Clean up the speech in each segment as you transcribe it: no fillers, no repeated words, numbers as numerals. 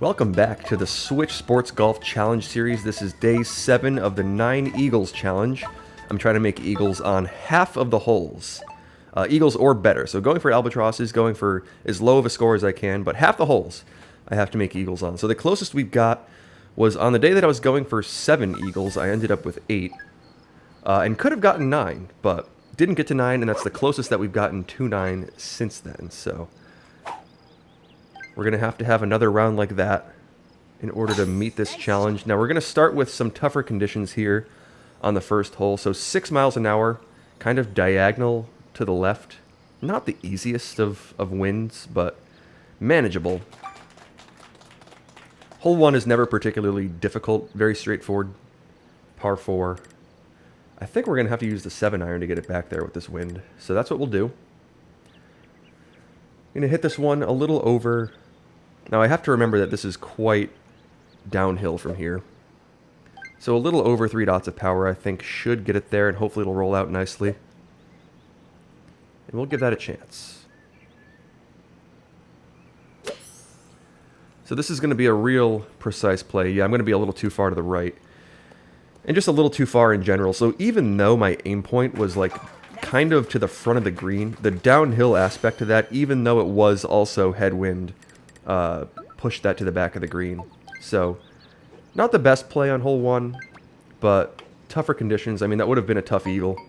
Welcome back to the Switch Sports Golf Challenge Series. This is day 7 of the 9 Eagles Challenge. I'm trying to make Eagles on half of the holes. Eagles or better. So going for albatrosses, going for as low of a score as I can, but half the holes I have to make Eagles on. So the closest we've got was on the day that I was going for 7 Eagles, I ended up with 8. And could have gotten 9, but didn't get to 9, and that's the closest that we've gotten to 9 since then. So we're going to have another round like that in order to meet this challenge. Now we're going to start with some tougher conditions here on the first hole. So 6 miles an hour, kind of diagonal to the left. Not the easiest of winds, but manageable. Hole 1 is never particularly difficult, very straightforward. Par 4. I think we're going to have to use the 7-iron to get it back there with this wind. So that's what we'll do. I'm going to hit this one a little over. Now I have to remember that this is quite downhill from here. So a little over 3 dots of power I think should get it there, and hopefully it'll roll out nicely. And we'll give that a chance. So this is going to be a real precise play. Yeah, I'm going to be a little too far to the right. And just a little too far in general. So even though my aim point was like kind of to the front of the green, the downhill aspect to that, even though it was also headwind, pushed that to the back of the green. So not the best play on hole 1, but tougher conditions. I mean, that would have been a tough eagle.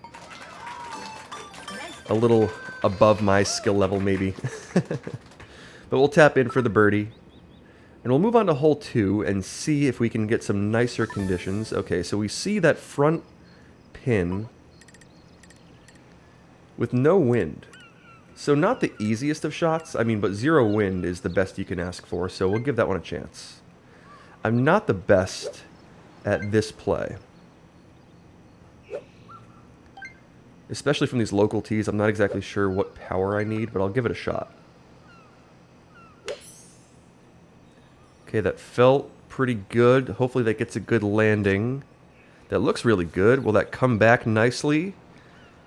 A little above my skill level maybe. But we'll tap in for the birdie. And we'll move on to hole 2 and see if we can get some nicer conditions. Okay, so we see that front pin with no wind. So not the easiest of shots, I mean, but 0 wind is the best you can ask for, so we'll give that one a chance. I'm not the best at this play. Especially from these local tees, I'm not exactly sure what power I need, but I'll give it a shot. Okay, that felt pretty good. Hopefully that gets a good landing. That looks really good. Will that come back nicely?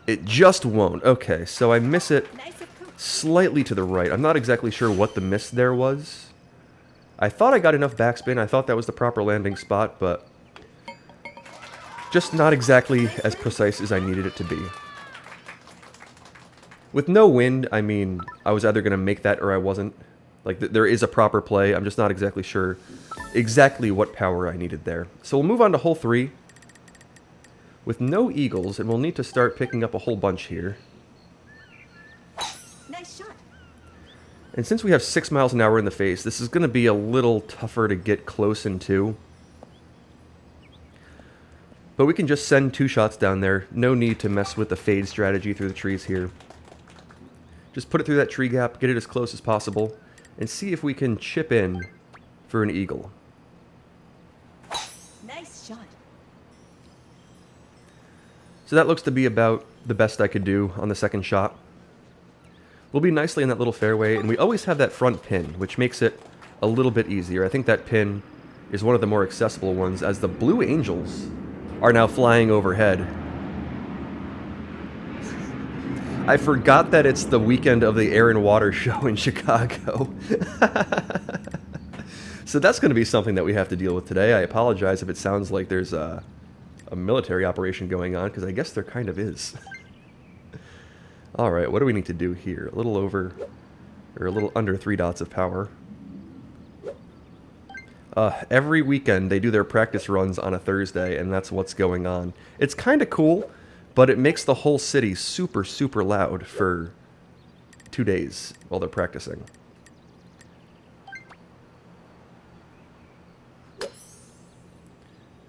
It just won't. Okay, so I miss it slightly to the right. I'm not exactly sure what the miss there was. I thought I got enough backspin. I thought that was the proper landing spot, but just not exactly as precise as I needed it to be. With no wind, I mean, I was either going to make that or I wasn't. Like, there is a proper play. I'm just not exactly sure exactly what power I needed there. So we'll move on to hole 3 with no eagles, and we'll need to start picking up a whole bunch here. Nice shot. And since we have 6 miles an hour in the face, this is going to be a little tougher to get close into. But we can just send 2 shots down there. No need to mess with the fade strategy through the trees here. Just put it through that tree gap, get it as close as possible, and see if we can chip in for an eagle. Nice shot. So that looks to be about the best I could do on the second shot. We'll be nicely in that little fairway, and we always have that front pin, which makes it a little bit easier. I think that pin is one of the more accessible ones, as the Blue Angels are now flying overhead. I forgot that it's the weekend of the Air and Water show in Chicago. So that's going to be something that we have to deal with today. I apologize if it sounds like there's a military operation going on, because I guess there kind of is. Alright, what do we need to do here? A little over, or a little under 3 dots of power. Every weekend they do their practice runs on a Thursday, and that's what's going on. It's kind of cool, but it makes the whole city super, super loud for 2 days while they're practicing.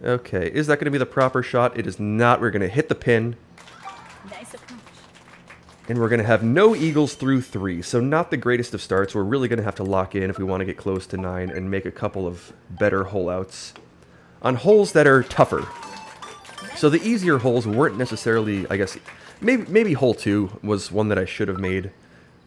Okay, is that going to be the proper shot? It is not. We're going to hit the pin. Nice approach. And we're going to have no eagles through 3, so not the greatest of starts. We're really going to have to lock in if we want to get close to 9 and make a couple of better hole outs on holes that are tougher. So the easier holes weren't necessarily, I guess, maybe hole 2 was one that I should have made.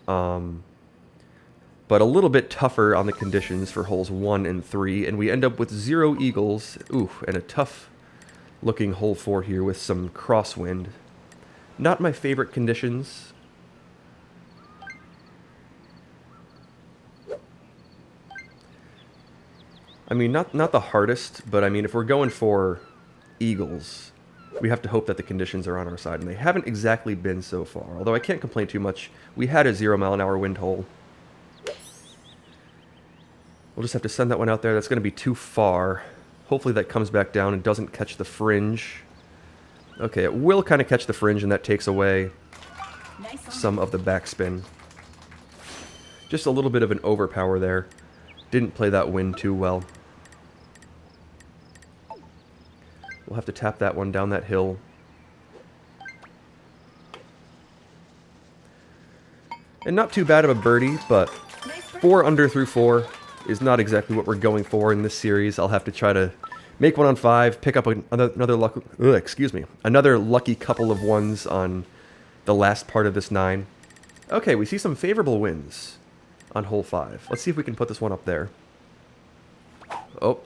But a little bit tougher on the conditions for holes 1 and 3, and we end up with 0 eagles. Ooh, and a tough looking hole 4 here with some crosswind. Not my favorite conditions. I mean, not the hardest, but I mean, if we're going for eagles, we have to hope that the conditions are on our side, and they haven't exactly been so far. Although I can't complain too much. We had a 0-mile-an-hour wind hole. We'll just have to send that one out there. That's going to be too far. Hopefully that comes back down and doesn't catch the fringe. Okay, it will kind of catch the fringe, and that takes away some of the backspin. Just a little bit of an overpower there. Didn't play that wind too well. We'll have to tap that one down that hill. And not too bad of a birdie, but 4 under through 4 is not exactly what we're going for in this series. I'll have to try to make one on 5, pick up another lucky couple of ones on the last part of this 9. Okay, we see some favorable winds on hole 5. Let's see if we can put this one up there. Oh,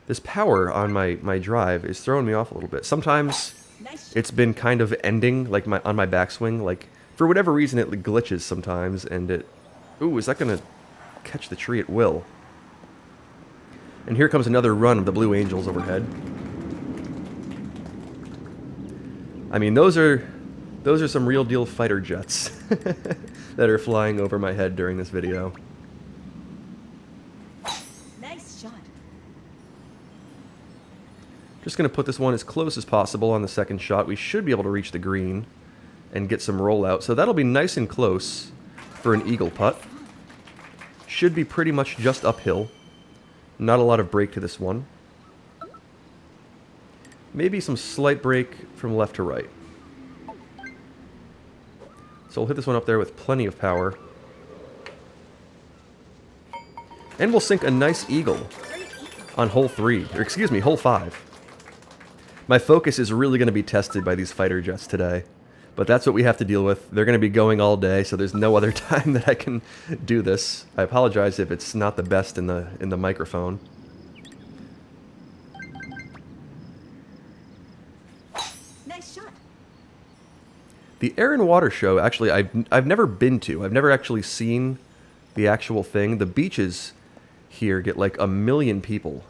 this power on my drive is throwing me off a little bit. Sometimes it's been kind of ending, like on my backswing. Like, for whatever reason, it glitches sometimes, and it... Ooh, is that going to catch the tree? It will. And here comes another run of the Blue Angels overhead. I mean, those are some real deal fighter jets that are flying over my head during this video. Nice shot. Just going to put this one as close as possible on the second shot. We should be able to reach the green and get some rollout. So that'll be nice and close for an eagle putt. Should be pretty much just uphill. Not a lot of break to this one. Maybe some slight break from left to right. So we'll hit this one up there with plenty of power. And we'll sink a nice eagle on hole 3. Or excuse me, hole 5. My focus is really going to be tested by these fighter jets today. But that's what we have to deal with. They're going to be going all day, so there's no other time that I can do this. I apologize if it's not the best in the microphone. Nice shot. The Air and Water Show, actually, I've never been to. I've never actually seen the actual thing. The beaches here get like 1 million people.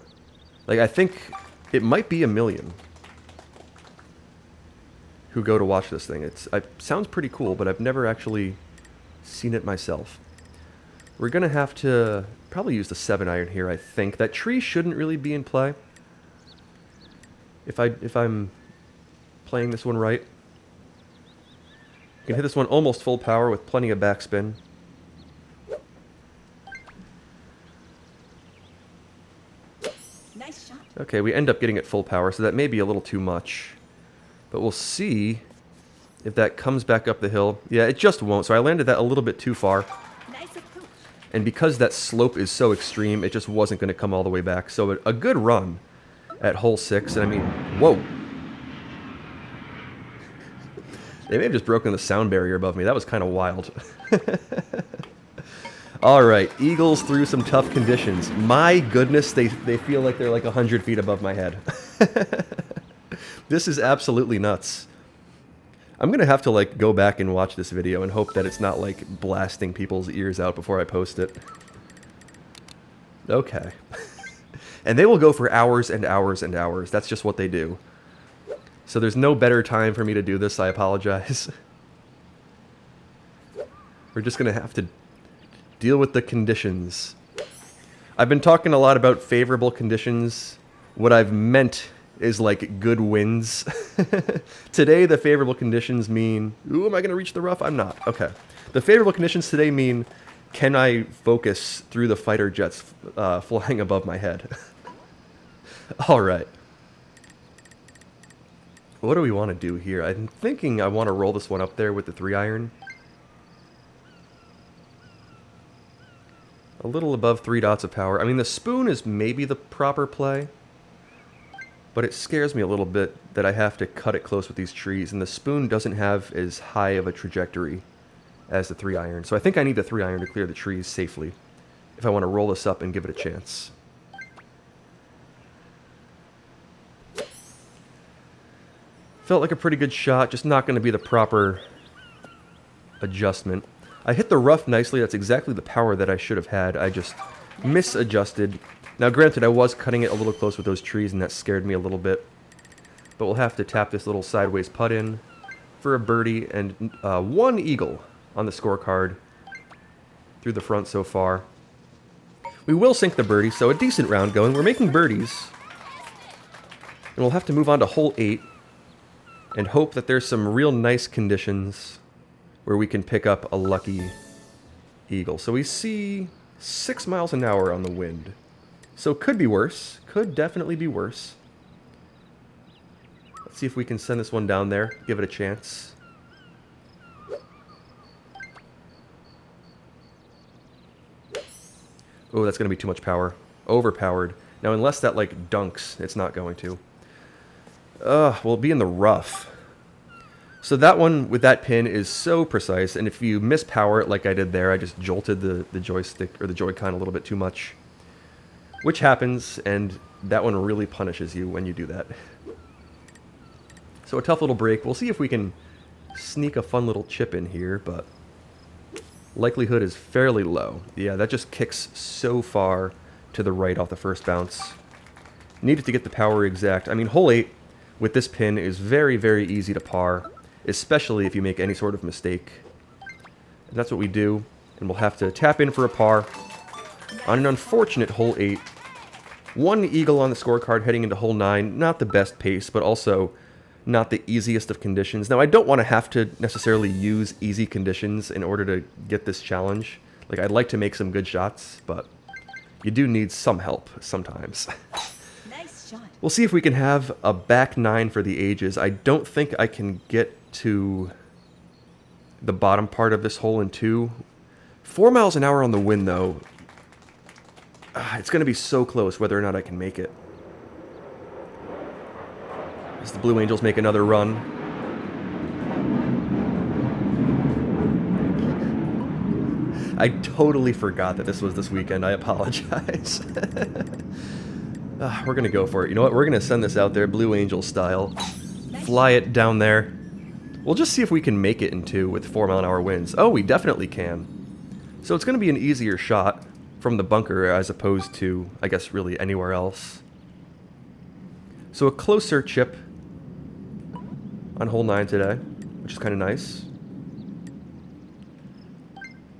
Like, I think it might be 1 million who go to watch this thing. It sounds pretty cool, but I've never actually seen it myself. We're going to have to probably use the 7-iron here, I think. That tree shouldn't really be in play. If I'm playing this one right. You can hit this one almost full power with plenty of backspin. Nice shot. Okay, we end up getting it full power, so that may be a little too much. But we'll see if that comes back up the hill. Yeah, it just won't, so I landed that a little bit too far. Nice approach. And because that slope is so extreme, it just wasn't going to come all the way back. So a good run at hole 6, and I mean, whoa. They may have just broken the sound barrier above me. That was kind of wild. All right, eagles through some tough conditions. My goodness, they feel like they're like 100 feet above my head. This is absolutely nuts. I'm going to have to like go back and watch this video and hope that it's not like blasting people's ears out before I post it. Okay. And they will go for hours and hours and hours. That's just what they do. So there's no better time for me to do this. I apologize. We're just going to have to deal with the conditions. I've been talking a lot about favorable conditions. What I've meant is like good winds. Today, the favorable conditions mean, ooh, am I going to reach the rough? I'm not. Okay. The favorable conditions today mean, can I focus through the fighter jets flying above my head? All right. What do we want to do here? I'm thinking I want to roll this one up there with the 3-iron. A little above 3 dots of power. I mean, the spoon is maybe the proper play. But it scares me a little bit that I have to cut it close with these trees, and the spoon doesn't have as high of a trajectory as the 3-iron. So I think I need the 3-iron to clear the trees safely if I want to roll this up and give it a chance. Felt like a pretty good shot, just not going to be the proper adjustment. I hit the rough nicely. That's exactly the power that I should have had. I just misadjusted. Now, granted, I was cutting it a little close with those trees, and that scared me a little bit. But we'll have to tap this little sideways putt in for a birdie and 1 eagle on the scorecard through the front so far. We will sink the birdie, so a decent round going. We're making birdies. And we'll have to move on to hole 8 and hope that there's some real nice conditions where we can pick up a lucky eagle. So we see 6 miles an hour on the wind. So could be worse. Could definitely be worse. Let's see if we can send this one down there. Give it a chance. Oh, that's going to be too much power. Overpowered. Now, unless that, like, dunks, it's not going to. We'll be in the rough. So that one with that pin is so precise, and if you miss power like I did there, I just jolted the joystick, or the Joy-Con a little bit too much. Which happens, and that one really punishes you when you do that. So a tough little break. We'll see if we can sneak a fun little chip in here, but likelihood is fairly low. Yeah, that just kicks so far to the right off the first bounce. Needed to get the power exact. I mean, hole 8 with this pin is very, very easy to par, especially if you make any sort of mistake. And that's what we do, and we'll have to tap in for a par on an unfortunate hole 8. 1 eagle on the scorecard heading into hole 9. Not the best pace, but also not the easiest of conditions. Now, I don't want to have to necessarily use easy conditions in order to get this challenge. Like, I'd like to make some good shots, but you do need some help sometimes. Nice shot. We'll see if we can have a back 9 for the ages. I don't think I can get to the bottom part of this hole in 2. 4 miles an hour on the wind, though. It's going to be so close whether or not I can make it. As the Blue Angels make another run. I totally forgot that this was this weekend. I apologize. We're going to go for it. You know what? We're going to send this out there Blue Angel style. Fly it down there. We'll just see if we can make it in 2 with 4 mile an hour winds. Oh, we definitely can. So it's going to be an easier shot from the bunker as opposed to, I guess, really anywhere else. So a closer chip on hole 9 today, which is kind of nice.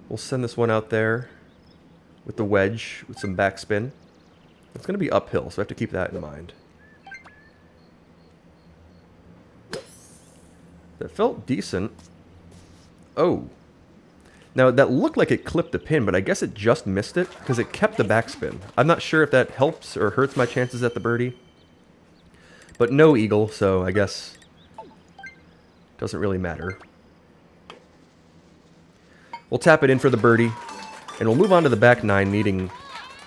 We'll send this one out there with the wedge with some backspin. It's going to be uphill, so I have to keep that in mind. That felt decent. Oh. Now, that looked like it clipped the pin, but I guess it just missed it because it kept the backspin. I'm not sure if that helps or hurts my chances at the birdie. But no eagle, so I guess doesn't really matter. We'll tap it in for the birdie, and we'll move on to the back 9, needing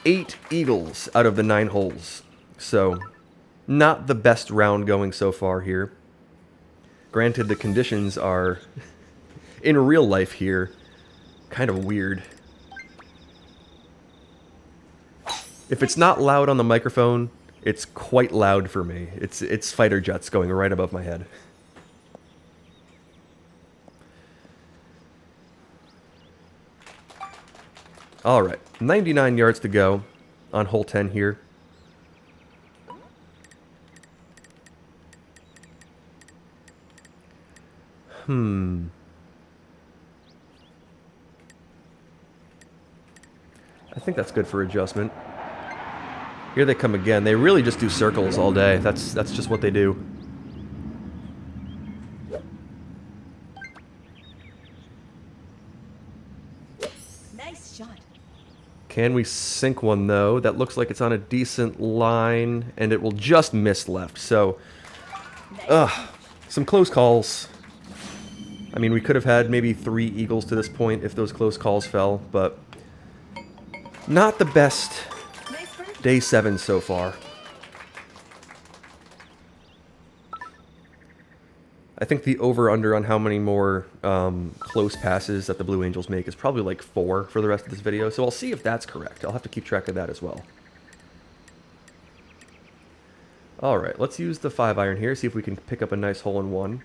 8 eagles out of the 9 holes. So, not the best round going so far here. Granted, the conditions are, in real life here, kind of weird. If it's not loud on the microphone, it's quite loud for me. It's fighter jets going right above my head. All right, 99 yards to go on hole 10 here. I think that's good for adjustment. Here they come again. They really just do circles all day. That's just what they do. Nice shot. Can we sink one, though? That looks like it's on a decent line, and it will just miss left. So, some close calls. I mean, we could have had maybe 3 eagles to this point if those close calls fell, but not the best Nice bird. day 7 so far. I think the over-under on how many more close passes that the Blue Angels make is probably like 4 for the rest of this video, so I'll see if that's correct. I'll have to keep track of that as well. Alright, let's use the 5-iron here, see if we can pick up a nice hole-in-one.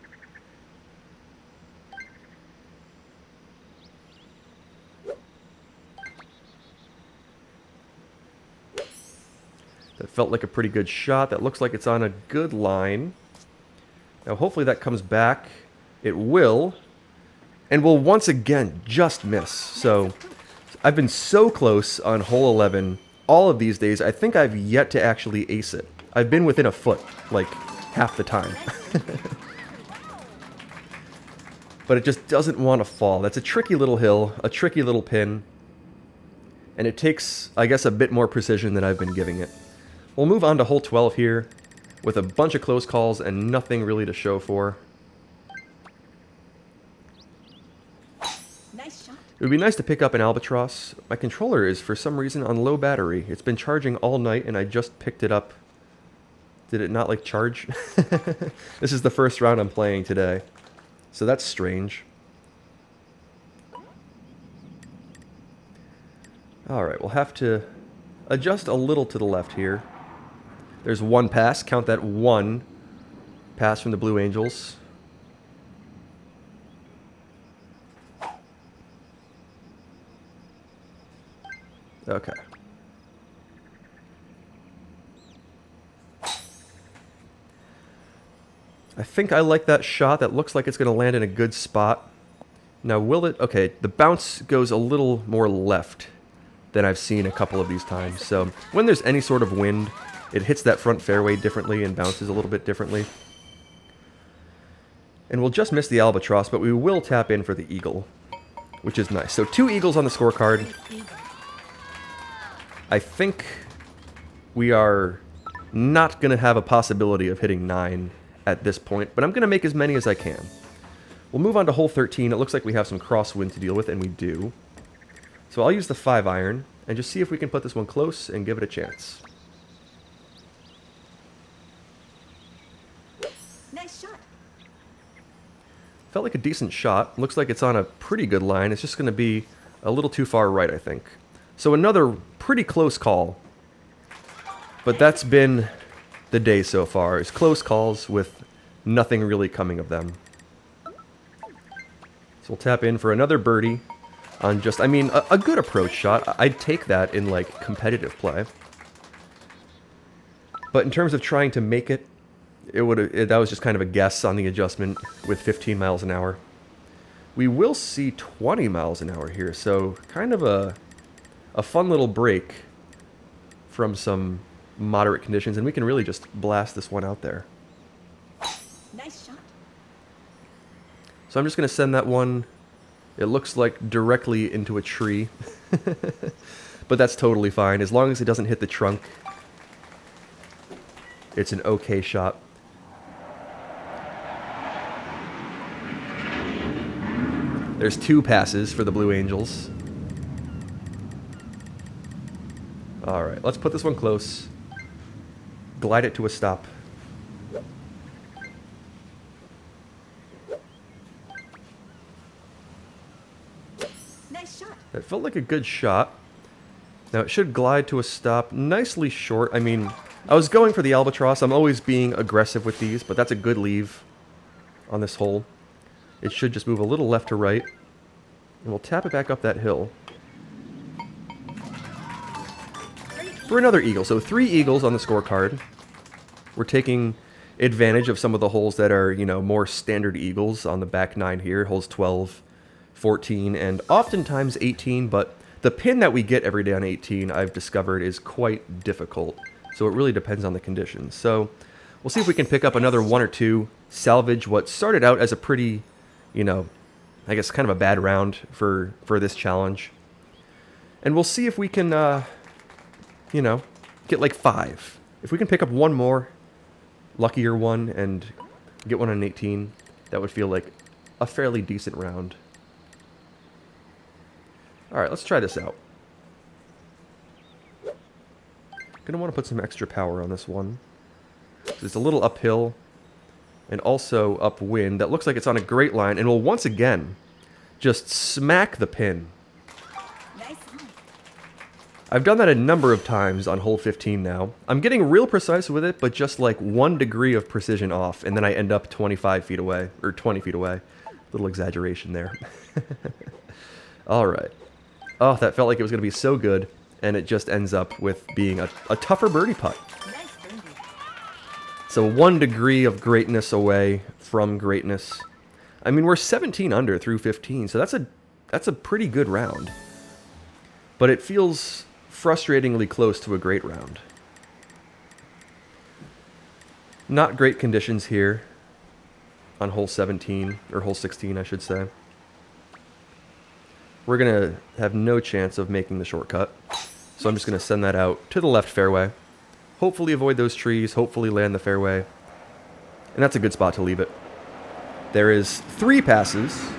That felt like a pretty good shot. That looks like it's on a good line. Now hopefully that comes back. It will. And will once again just miss. So I've been so close on hole 11 all of these days. I think I've yet to actually ace it. I've been within a foot, like, half the time. But it just doesn't want to fall. That's a tricky little hill, a tricky little pin. And it takes, I guess, a bit more precision than I've been giving it. We'll move on to hole 12 here with a bunch of close calls and nothing really to show for. Nice shot. It would be nice to pick up an albatross. My controller is, for some reason, on low battery. It's been charging all night, and I just picked it up. Did it not, like, charge? This is the first round I'm playing today. So that's strange. Alright, we'll have to adjust a little to the left here. There's one pass. Count that one pass from the Blue Angels. Okay. I think I like that shot. That looks like it's going to land in a good spot. Now, will it... Okay, the bounce goes a little more left than I've seen a couple of these times. So, when there's any sort of wind, it hits that front fairway differently and bounces a little bit differently. And we'll just miss the albatross, but we will tap in for the eagle, which is nice. So, 2 eagles on the scorecard. I think we are not going to have a possibility of hitting 9 at this point, but I'm going to make as many as I can. We'll move on to hole 13. It looks like we have some crosswind to deal with, and we do. So I'll use the 5-iron and just see if we can put this one close and give it a chance. Nice shot. Felt like a decent shot. Looks like it's on a pretty good line. It's just going to be a little too far right, I think. So another pretty close call. But that's been the day so far, is close calls with nothing really coming of them. So we'll tap in for another birdie on just, I mean, a good approach shot. I'd take that in, like, competitive play. But in terms of trying to make it, that was just kind of a guess on the adjustment with 15 miles an hour. We will see 20 miles an hour here, so kind of a fun little break from some moderate conditions, and we can really just blast this one out there. Nice shot. So I'm just going to send that one, it looks like directly into a tree. But that's totally fine. As long as it doesn't hit the trunk, it's an okay shot. There's 2 passes for the Blue Angels. Alright, let's put this one close. Glide it to a stop. Nice shot. That felt like a good shot. Now it should glide to a stop nicely short. I mean, I was going for the albatross. I'm always being aggressive with these, but that's a good leave on this hole. It should just move a little left to right. And we'll tap it back up that hill. For another eagle. So 3 eagles on the scorecard. We're taking advantage of some of the holes that are, you know, more standard eagles on the back 9 here. Holes 12, 14, and oftentimes 18. But the pin that we get every day on 18, I've discovered, is quite difficult. So it really depends on the conditions. So we'll see if we can pick up another 1 or 2, salvage what started out as a pretty, you know, I guess kind of a bad round for this challenge. And we'll see if we can... you know, get like 5. If we can pick up one more, luckier one, and get one on 18, that would feel like a fairly decent round. Alright, let's try this out. Gonna want to put some extra power on this one. It's a little uphill, and also upwind. That looks like it's on a great line, and will once again just smack the pin. I've done that a number of times on hole 15 now. I'm getting real precise with it, but just like 1 degree of precision off, and then I end up 25 feet away, or 20 feet away. Little exaggeration there. Alright. Oh, that felt like it was going to be so good, and it just ends up with being a tougher birdie putt. So 1 degree of greatness away from greatness. I mean, we're 17 under through 15, so that's a pretty good round. But it feels frustratingly close to a great round. Not great conditions here on hole 17, or hole 16, I should say. We're going to have no chance of making the shortcut. So I'm just going to send that out to the left fairway. Hopefully avoid those trees, hopefully land the fairway. And that's a good spot to leave it. There is 3 passes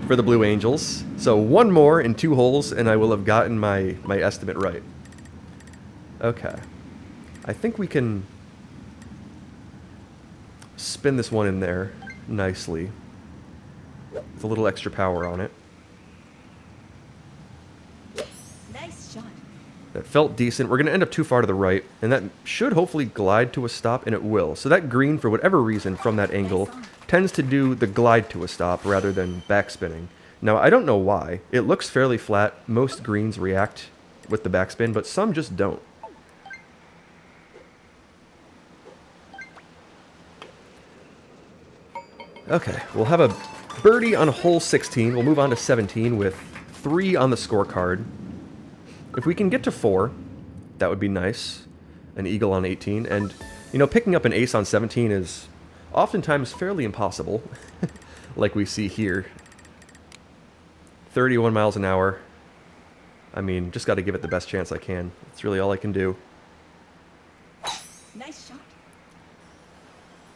for the Blue Angels. So 1 more in 2 holes, and I will have gotten my estimate right. Okay. I think we can spin this one in there nicely with a little extra power on it. Nice shot. That felt decent. We're going to end up too far to the right, and that should hopefully glide to a stop, and it will. So that green, for whatever reason, from that angle, tends to do the glide to a stop rather than backspinning. Now, I don't know why. It looks fairly flat. Most greens react with the backspin, but some just don't. Okay, we'll have a birdie on hole 16. We'll move on to 17 with 3 on the scorecard. If we can get to 4, that would be nice. An eagle on 18. And, you know, picking up an ace on 17 is oftentimes fairly impossible, like we see here. 31 miles an hour. I mean, just got to give it the best chance I can. That's really all I can do. Nice shot.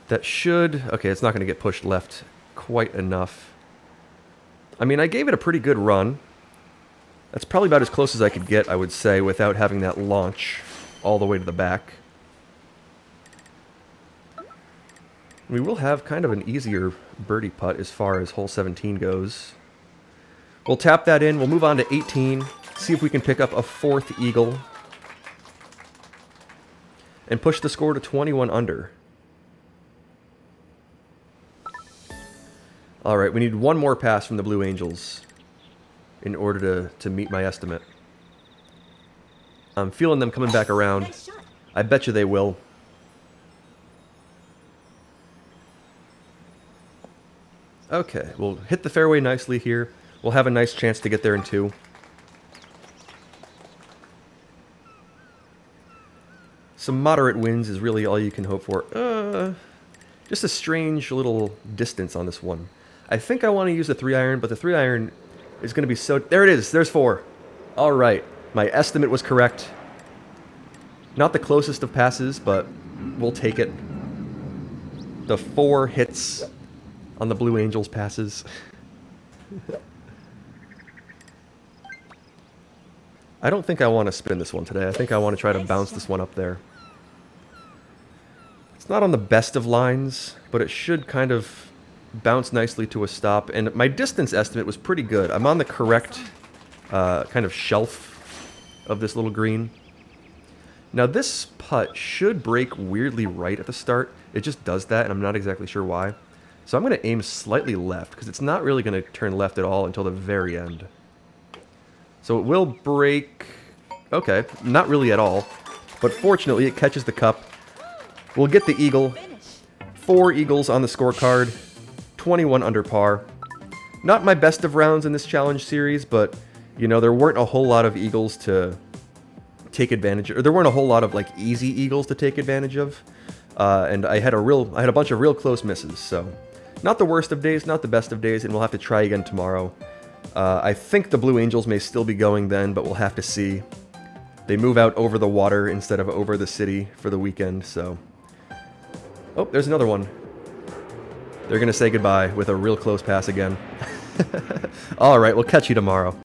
That should... Okay, it's not going to get pushed left quite enough. I mean, I gave it a pretty good run. That's probably about as close as I could get, I would say, without having that launch all the way to the back. We will have kind of an easier birdie putt as far as hole 17 goes. We'll tap that in. We'll move on to 18. See if we can pick up a 4th eagle. And push the score to 21 under. Alright, we need 1 more pass from the Blue Angels in order to meet my estimate. I'm feeling them coming back around. Nice shot. I bet you they will. Okay, we'll hit the fairway nicely here. We'll have a nice chance to get there in 2. Some moderate winds is really all you can hope for. Just a strange little distance on this one. I think I want to use the 3-iron, but the 3-iron is going to be so... There it is. There's 4. All right. My estimate was correct. Not the closest of passes, but we'll take it. The 4 hits on the Blue Angels passes. I don't think I want to spin this one today. I think I want to try to bounce this one up there. It's not on the best of lines, but it should kind of bounce nicely to a stop. And my distance estimate was pretty good. I'm on the correct kind of shelf of this little green. Now this putt should break weirdly right at the start. It just does that, and I'm not exactly sure why. So I'm going to aim slightly left, because it's not really going to turn left at all until the very end. So it will break... Okay, not really at all. But fortunately, it catches the cup. We'll get the eagle. Finish. 4 eagles on the scorecard. 21 under par. Not my best of rounds in this challenge series, but, you know, there weren't a whole lot of eagles to take advantage of. Or there weren't a whole lot of, like, easy eagles to take advantage of. And I had a bunch of real close misses, so... Not the worst of days, not the best of days, and we'll have to try again tomorrow. I think the Blue Angels may still be going then, but we'll have to see. They move out over the water instead of over the city for the weekend, so... Oh, there's another one. They're going to say goodbye with a real close pass again. Alright, we'll catch you tomorrow.